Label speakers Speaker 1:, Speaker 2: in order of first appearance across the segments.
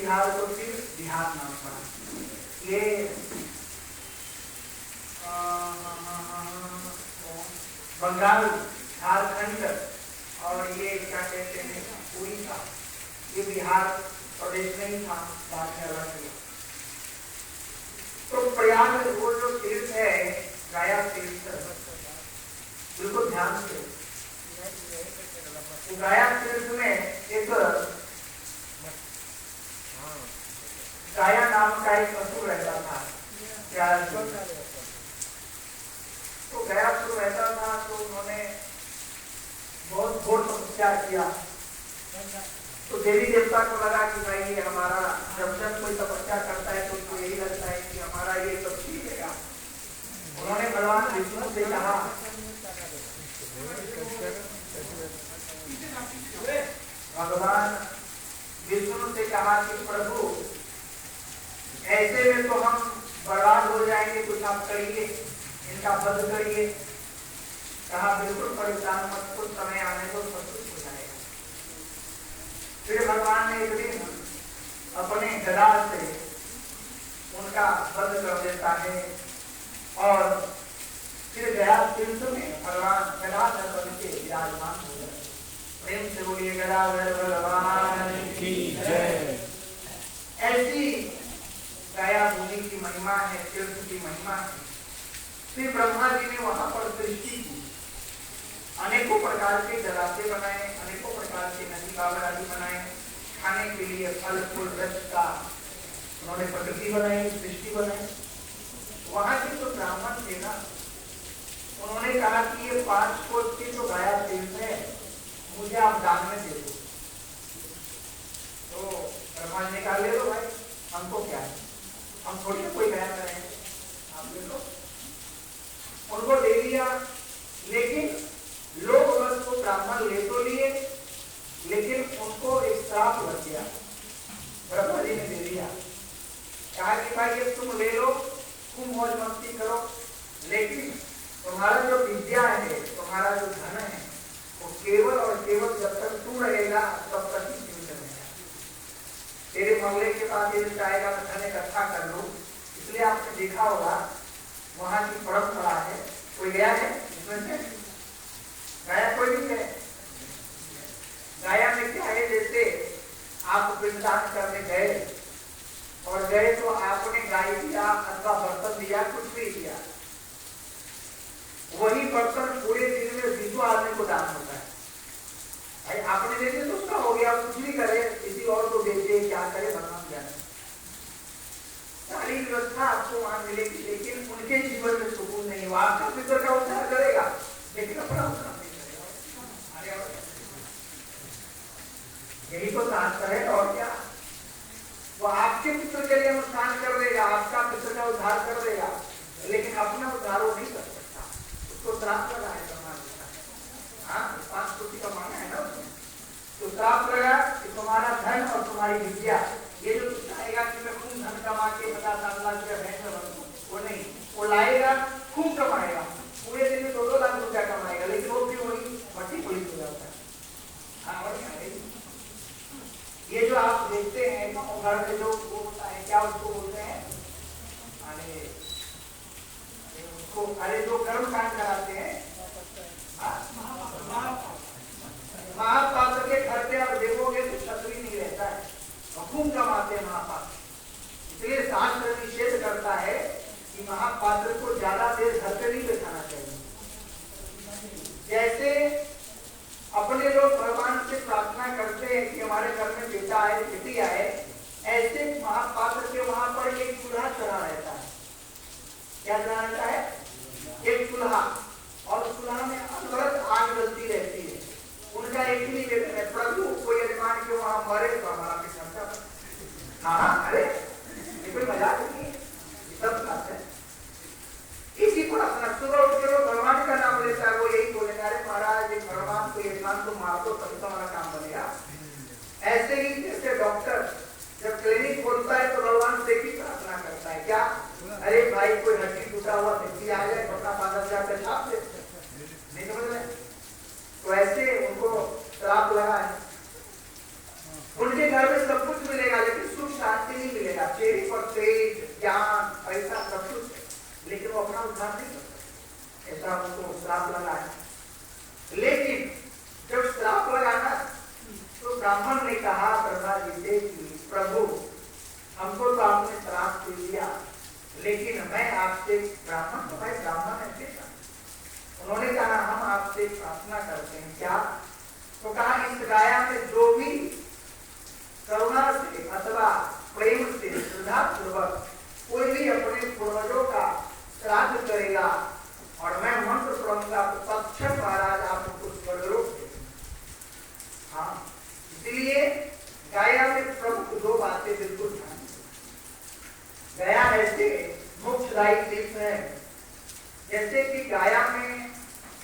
Speaker 1: बिहार को फिर बिहार नाम पड़ा। ये बंगाल, झारखंड और ये क्या कहते हैं उड़ीसा, ये बिहार प्रदेश नहीं था, बाद में अलग हुआ। तो प्रयाग वो जो तीर्थ है गया तीर्थ, बिल्कुल ध्यान से, गया तीर्थ में एक गाया नाम का एक असुर रहता था। क्या तो गया असुर रहता था, तो उन्होंने बहुत घोर तपस्या किया। तो देवी देवता को लगा कि भाई ये हमारा जब कोई तपस्या करता है तो उनको यही लगता है कि हमारा ये सब छीनेगा। उन्होंने भगवान विष्णु से कहा, भगवान विष्णु से कहा कि प्रभु ऐसे में तो हम बर्बाद हो जाएंगे, कुछ आप करिए, इनका वध करिए। कहा बिल्कुल परेशान मत, कुछ समय आने को सब कुछ हो जाएगा। फिर भगवान ने एक दिन अपने गदा से उनका वध कर देता है और फिर गया तीर्थ में भगवान गदाधर बन के विराजमान हो गए। प्रेम से बोलिए गदाधर भगवान की जय। ऐसी गया भूमि की महिमा है, तीर्थ की महिमा है। फिर ब्रह्मा जी ने वहां पर सृष्टि की, अनेकों प्रकार के जलाशय बनाए, अनेकों प्रकार के नदी बाबर आदि बनाए, खाने के लिए फल फूल वृक्ष का उन्होंने प्रकृति बनाई, सृष्टि बनाई। वहां के जो ब्राह्मण थे ना, उन्होंने कहा कि ये 5 कोस के जो गया तीर्थ है मुझे आप दान में दे दो। तो ब्रह्मा जी ने कहा ले लो भाई, हमको क्या है, हम थोड़ी ना कोई गया में रहेंगे, आप ले लो। उनको दे दिया, लेकिन लोग उसको ब्राह्मण ले तो लिए, लेकिन उनको एक श्राप लग गया। ब्रह्मा जी ने दे दिया, कहा कि भाई ये तुम ले लो, खूब मौज मस्ती करो, लेकिन तुम्हारा जो विद्या है, तुम्हारा जो धन है, वो केवल और केवल जब तक तू रहेगा तब तक ही सीमित रहेगा। तेरे मरने के बाद ये चाहेगा तो धन इकट्ठा कर लो। इसलिए आपने देखा होगा वहां की परंपरा है, कोई गया है इसमें से? गया कोई नहीं है। गया में क्या है, जैसे आप पिंडदान करने गए और गए तो आपने गाय दिया अथवा बर्तन दिया, कुछ भी दिया, वही बर्तन पूरे दिन में 20 आदमी को दान होता है। भाई आपने दे दिया तो उसका हो गया, कुछ भी करे, किसी और को बेचे, क्या करे, भगवान जाने। सारी व्यवस्था आपको वहां मिलेगी, लेकिन उनके जीवन में सुकून नहीं हुआ। आपका पितर का उद्धार करेगा, लेकिन अपना उद्धार नहीं करेगा। यही तो शास्त्र है, और क्या। वो आपके पितर के लिए अनुष्ठान कर देगा, आपका पितर का उद्धार कर देगा, लेकिन अपना उद्धार वो नहीं कर सकता। उसको श्राप लगा है समाज। हाँ, 5 कोटि का माना है ना उसमें, तो श्राप लगा कि तुम्हारा धन और तुम्हारी विद्या, ये जो चाहेगा कि मैं खूब धन कमा के 50 लाख रुपया बैंक में रखूं, वो नहीं। वो लाएगा, खूब कमाएगा, पूरे दिन में 2-2 लाख रुपया कमाएगा, लेकिन वो भी वही मट्टी पुलिस हो जाता है। हाँ, वही ये जो आप देखते हैं ना, घर में जो वो होता है, क्या उसको बोलते हैं, उसको, अरे जो कर्म कांड कराते हैं, महापात्र के घर पे आप देखोगे तो छतरी नहीं रहता है, खूब कमाते हैं महापात्र। इसलिए शास्त्र निषेध करता है कि महापात्र को ज्यादा देर घर पे नहीं था उसको श्राप लगा है। लेकिन जब श्राप लगाना तो ब्राह्मण ने कहा ब्रह्मा जी से कि प्रभु हमको तो आपने श्राप दे दिया, लेकिन मैं आपसे ब्राह्मण तो भाई ब्राह्मण है बेटा। उन्होंने कहा हम आपसे प्रार्थना करते हैं क्या? तो कहा इस गाया में जो भी करुणा से अथवा प्रेम से श्रद्धा पूर्वक कोई भी अपने पूर्वजों का श्राद्ध करेगा और मैं मंत्र पढ़ूंगा तो तत्क्षण महाराज आप उनको स्वर्गलोक देंगे। हाँ, इसलिए गाया में प्रमुख दो बातें बिल्कुल ध्यान दें। गया ऐसे मोक्षदायी तीर्थ है जैसे कि गाया में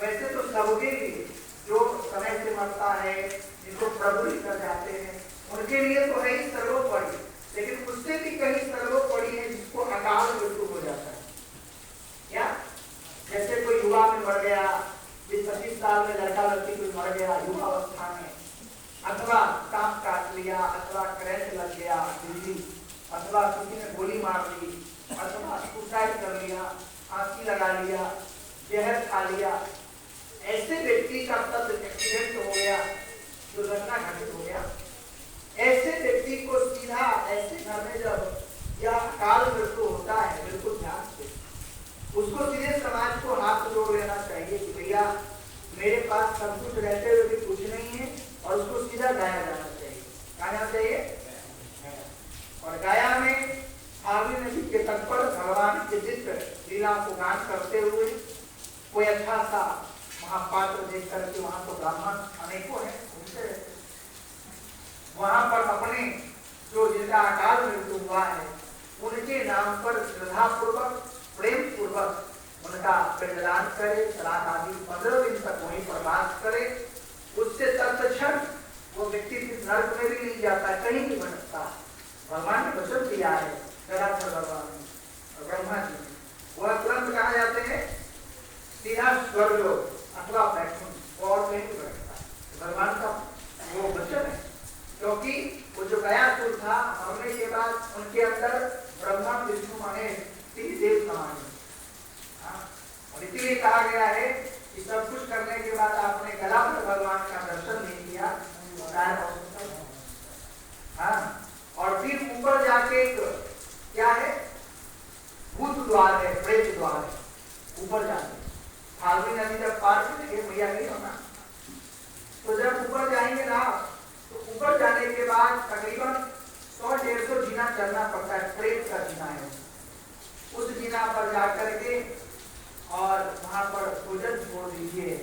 Speaker 1: वैसे तो सबके लिए जो समय से मरता है, जिनको प्रभु कर जाते हैं, उनके लिए तो है ही सर्वोपरि, लेकिन उससे भी कहीं सर्वोपरि है जिसको अकाल मृत्यु हो जाता है। क्या? जैसे कोई युवा में मर गया, 20-25 साल में लड़का लड़की कोई मर गया युवा अवस्था में, अथवा सांप काट लिया, अथवा करंट लग गया बिजली, अथवा किसी ने गोली मार दी, अथवा सुसाइड कर लिया, फांसी लगा लिया, जहर खा लिया, ऐसे व्यक्ति का तब एक्सीडेंट हो गया, दुर्घटना घटित हो गया, ऐसे व्यक्ति को सीधा ऐसे घर में जब यह अकाल मृत्यु होता है, बिल्कुल ध्यान से उसको सीधे समाज को हाथ जोड़ लेना चाहिए कि भैया मेरे पास सब कुछ रहते हुए भी कुछ नहीं है, और उसको सीधा गाया जाना चाहिए। गाना चाहिए। और गाया में फाल्गुनी नदी के तट पर भगवान के दिव्य लीला को गान करते हुए कोई अच्छा सा महापात्र देख करके वहां तो ब्राह्मण अनेकों हैं घूमते रहते, वहां पर अपने जो जिनका अकाल मृत्यु हुआ है उनके नाम पर श्रद्धा पूर्वक प्रेम पूर्वक उनका पिंडदान करे, श्राद्ध आदि 15 दिन तक वहीं पर वास करे, उससे तत्क्षण वो व्यक्ति नरक में भी नहीं जाता, कहीं नहीं भटकता। भगवान ने वचन दिया है जलाधर भगवान ने, ब्रह्मा जी ने, वह तुरंत कहा जाते हैं सीधा स्वर्गलोक अथवा वैकुंठ, और कहीं नहीं भटकता। भगवान का वो वचन है, क्योंकि वो जो गयासुर था मरने के बाद उनके अंदर ब्रह्मा विष्णु महेश 3 देव समान है। और इसीलिए कहा गया है कि सब कुछ करने के बाद आपने गला पर भगवान का दर्शन नहीं किया, हाँ, और फिर ऊपर जाके क्या है, भूत द्वार है, प्रेत द्वार है, ऊपर जाके फाल्गुनी नदी जब पार करेंगे भैया नहीं होना, तो जब ऊपर जाएंगे ना तो ऊपर जाने के बाद तकरीबन 100-150 जीना चलना पड़ता है, प्रेत का जीना है, उस जीना पर जाकर के और वहां पर भोजन छोड़ दीजिए,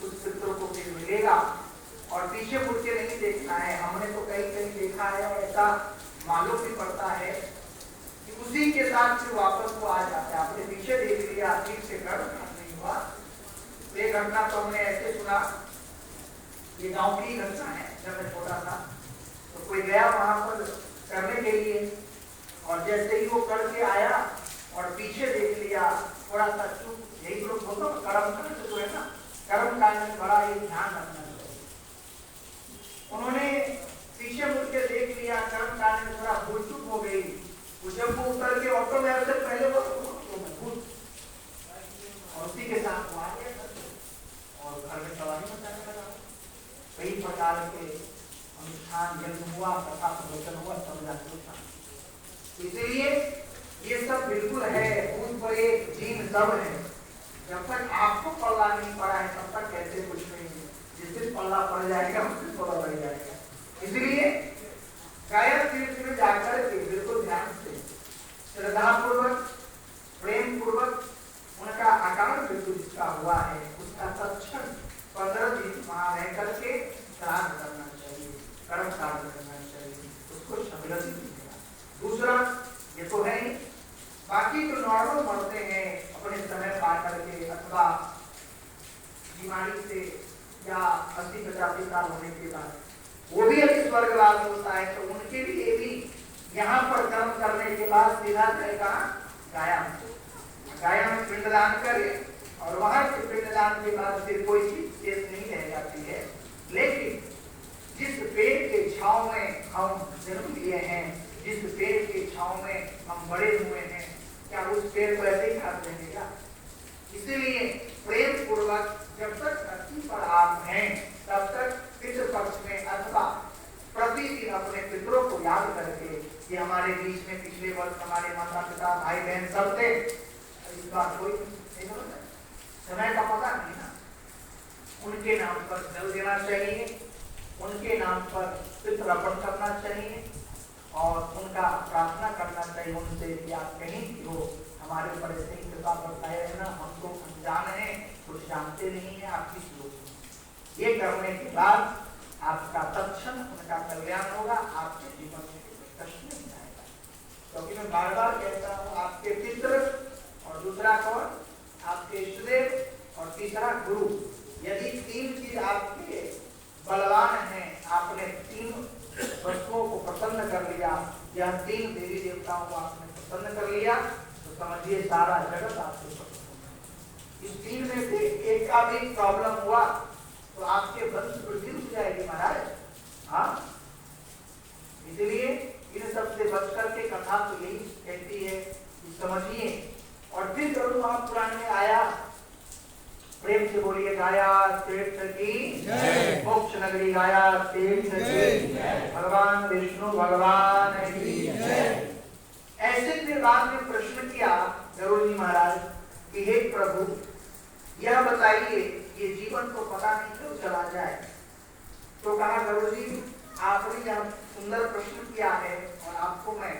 Speaker 1: उस पितरों को फिर मिलेगा, और पीछे मुड़ के नहीं देखना है। हमने तो कहीं कहीं देखा है और ऐसा मालूम भी पड़ता है कि उसी के साथ फिर वापस वो आ जाता है। आपने पीछे देख लिया, ठीक से कर नहीं हुआ। तो ये घटना तो हमने ऐसे सुना, ये गांव की घटना है, जब मैं छोटा था तो कोई गया वहां पर करने के लिए, और जैसे ही वो करके आया और पीछे देख लिया, थोड़ा सा चुप, यही लोग बोलते हैं कर्म कांड जो है ना, कर्म कांड में बड़ा ये ध्यान रखना चाहिए। उन्होंने पीछे मुड़ के देख लिया, कर्म कांड में थोड़ा भूल चुप हो गई, जब वो उतर के ऑटो में आए पहले वो भूत और उसी के साथ वो आ गया और घर में सवारी मचाने लगा। कई प्रकार के अनुष्ठान जन्म हुआ, कथा प्रवचन हुआ, सब जागरूक था। इसीलिए ये सब बिल्कुल है, भूत प्रेत जीन सब है। जब तक आपको पल्ला नहीं पड़ा है तब तक कैसे कुछ नहीं है, जिस दिन पल्ला पड़ जाएगा उस दिन पल्ला बढ़ जाएगा। इसलिए गायक तीर्थ में जाकर के बिल्कुल ध्यान से श्रद्धा पूर्वक प्रेम पूर्वक उनका अकाल मृत्यु जिसका हुआ है उसका तत्क्षण 15 दिन वहां रह करके श्राद्ध करना चाहिए, कर्म श्राद्ध करना चाहिए, उसको शबरती मिलेगा। दूसरा ये तो है ही, बाकी जो नॉर्मल मरते हैं अपने समय पा करके अथवा बीमारी से या 80-85 साल होने के बाद, वो भी यदि स्वर्गवास होता है तो उनके लिए भी यहाँ पर कर्म करने के बाद सीधा जाएगा गाया में पिंडदान करे, और वहां के पिंडदान के बाद फिर कोई चीज शेष नहीं रह जाती है। लेकिन जिस पेड़ के छांव में हम जन्म लिए हैं, जिस पेड़ के छांव में हम बड़े हुए हैं, क्या उस पेड़ को ऐसे ही काट देंगे क्या? इसीलिए प्रेम पूर्वक जब तक धरती पर आप हैं तब तक पितृ पक्ष में अथवा प्रतिदिन अपने पितरों को याद करके कि हमारे बीच में पिछले वर्ष हमारे माता पिता भाई बहन सब थे, इस बार कोई नहीं होता, समय का पता नहीं ना, उनके नाम पर जल देना चाहिए, उनके नाम पर पितृ अर्पण करना चाहिए और उनका प्रार्थना करना चाहिए उनसे कि आप कहीं भी हो हमारे ऊपर ऐसे ही कृपा बरसाए रहना, हम तो अनजान हैं, कुछ जानते नहीं है, आप किस लोग। ये करने के बाद आपका तत्क्षण उनका कल्याण होगा, आपके जीवन में कष्ट नहीं आएगा। क्योंकि मैं बार बार कहता हूँ आपके पितृ और दूसरा कौन, आपके इष्टदेव और तीसरा गुरु, यदि तीन चीज आपके बलवान हैं, आपने तीन वस्तुओं को प्रसन्न कर लिया या तीन देवी देवताओं को आपने प्रसन्न कर लिया तो समझिए सारा जगत आपसे प्रसन्न। इस तीन में से एक का भी प्रॉब्लम हुआ तो आपके वंश वृद्धि हो जाएगी महाराज। हाँ, इसलिए इन सब से बच करके कथा तो यही कहती है कि समझिए। और फिर प्रभु महापुराण में आया, प्रेम से बोलिए गाया तीर्थ की मोक्ष नगरी, गाया तीर्थ की भगवान विष्णु भगवान की जय। ऐसे फिर बाद में प्रश्न किया गरुड़ जी महाराज कि हे प्रभु यह बताइए ये जीवन को पता नहीं क्यों चला जाए। तो कहा गरुड़ जी आपने यह सुंदर प्रश्न किया है और आपको मैं